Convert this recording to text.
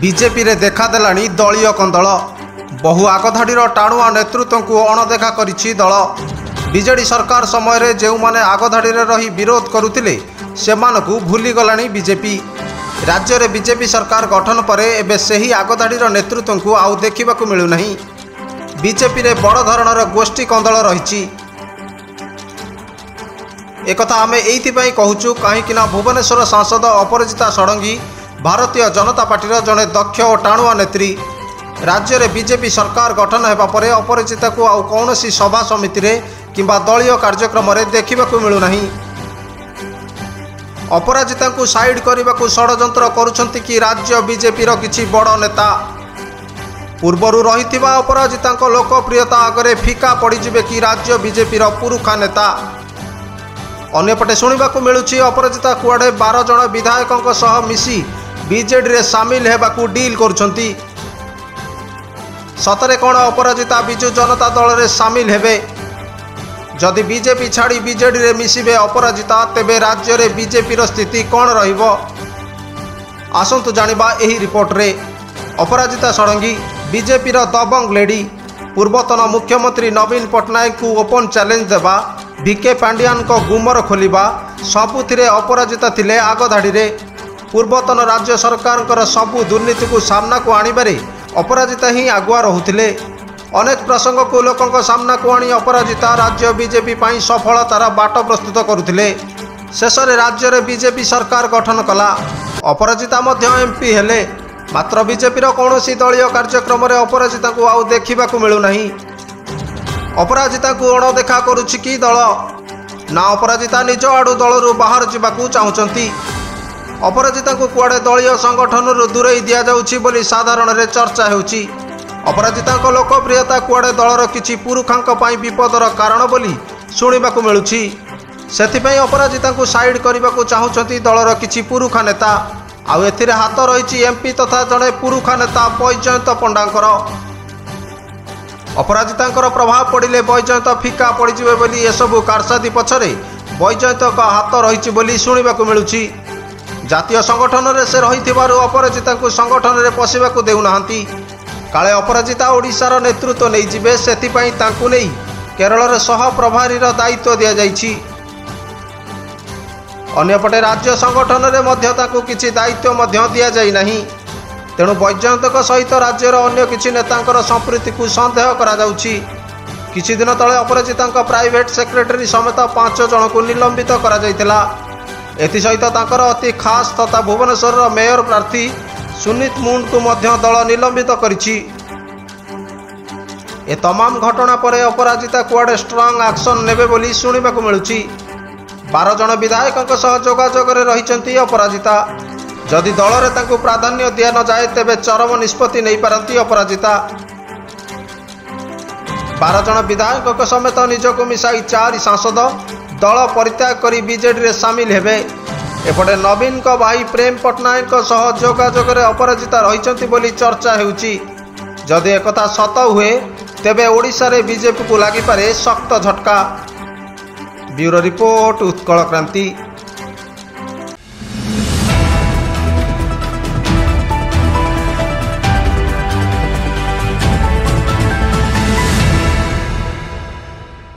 BJP रे देखादेलाणी दलीय कंदल। बहु आगधाड़ीर टाणुआ नेतृत्व को अणदेखा करिछि दल। बीजेडी सरकार समय रे जेउ माने आगधाड़ी रे रही विरोध करुथिले सेमानकु भूली गलाणी बीजेपी। राज्य रे बीजेपी सरकार गठन परे एबे सेही आगधाड़ीर नेतृत्व को आउ देखिबाकु मिलु नाही। बीजेपी रे बड़ धरणर गोष्ठी कंदल रहिछि। एकथा आमे एइथिबाई कहूचु काहीकिना भुवनेश्वर सांसद अपराजिता षडंगी भारतीय जनता पार्टीर जड़े दक्ष और टाणुआ नेत्री। राज्य में बीजेपी सरकार गठन होगा पर अपराजिता को आउ कौनसी सभा समिति रे किंबा दलीय कार्यक्रम रे देखिबाकु मिलु नाही। अपराजिता को साइड करने को षड्यंत्र करुछंती कि राज्य बीजेपी रो किछि बड़ नेता। पूर्वरु रहिथिबा अपराजिता लोकप्रियता आगरे फिका पड़िजिबे कि राज्य बीजेपी रो पुरुखा नेता। अन्यपटे शुणिबाकु मिलुछि अपराजिता कुआडे 12 जन विधायकों सह मिसी बीजेडी रे सामिल हेबाकु डील करुछंती। सतरे कौन अपराजिता बिजु जनता दल रे सामिल हेबे? जदि बीजेपी छाड़ी बीजेडी रे मिसिबे अपराजिता तेबे राज्य रे बीजेपी रो स्थिति कौन रहिबो? आसंतु जानिबा एही रिपोर्ट रे। अपराजिता षडंगी बीजेपी रो दबंग लेडी। पूर्वतन मुख्यमंत्री नवीन पट्टनायक को ओपन चैलेंज देबा, बीके पांडियान को गुमर खोलिबा सबुथिरे अपराजिता थिले आगधाड़ी रे। पूर्वतन राज्य सरकार सबु दुर्नीति को सामना को आनिबारे अपराजिता ही आगुआ रहुथिले। अनेक प्रसंग को लोकों सामना को आनी अपराजिता राज्य बीजेपी पाई सफलतार बाट प्रस्तुत करुथिले। शेष में राज्य रे बीजेपी सरकार गठन कला। अपराजिता मध्य एमपी हेले। मात्र बीजेपी कौनसी दलीय कार्यक्रम रे अपराजिता को आउ देखिबाकु मिलु नाही। अपराजिता को अणदेखा करुछि कि दल ना अपराजिता निज आडु दलरू बाहर जावाकू चाहुचंती। अपराजिता को कुआडे दलीय संगठन दूरे दिया जाउछि बोली साधारण रे चर्चा हेउछि। अपराजिता लोकप्रियता कुआडे दलर किछि पुरुखांक पाई विपदर कारण बोली शुणिबाकू मिलुछि। सेथिपई अपराजिता को साइड करबाकू चाहुचंती दलर किछि पुरुखा नेता। आउ एथिरे हाथ रहिछि एमपी तथा जड़े पुरुखा नेता बैजयंत पंडांकर। अपराजिता प्रभाव पड़िले बैजयंत फिका पड़िजिबे बोली एसबु कारसादी पछरे बैजयंत हाथ रहिछि बोली शुणिबाकू मिलुछि। जातीय संगठन रे से रहिथिबारु अपराजिता को संगठन रे पशिबाकू देउनाहांती। काले अपराजिता ओडिशार नेतृत्व नहीं जिबे सेथिपई तांकू नहीं केरल रे सह प्रभारीर दायित्व दिया जाइछि। अन्यपटे राज्य संगठन रे मध्य ताकू किछि दायित्व मध्य दिया जाई नाही। तेणु बैजयंत सहित राज्यर अन्य किछि नेतांकर संपृक्ति को संदेह करा जाउछि। किछि दिन तले अपराजिता प्राइवेट सेक्रेटरी समेत 5 जन को निलंबित करा जाइतिला। एथिसहित तांकर अति खास तथा भुवनेश्वर मेयर प्रार्थी सुनीत मुंड को मध्य दल निलंबित करिछि। ए तमाम घटना पर अपराजिता कुआडे स्ट्रांग एक्शन नेबे बोली शुणिबाकू मिलुछि। 12 जन विधायकों सह जोगाजोग रे रहिचंती अपराजिता। जदि दल रे तांकू प्राधान्य दिया न जाए तेबे चरम निष्पत्ति नहीं पारंती अपराजिता। 12 जन विधायकों समेत निजको मिसाई 4 सांसद दल परित्याग करी बीजेडी रे सामिल हेबे। एपटे नवीन को भाई प्रेम पट्टनायक सह जोगाजोग रे अपराजिता रहिचंती बोली चर्चा हेउछि। जदि एकथा सत हुए तेबे ओडिशा रे बीजेपी को लागि पारे सख्त झटका। ब्यूरो रिपोर्ट, उत्कल क्रांति।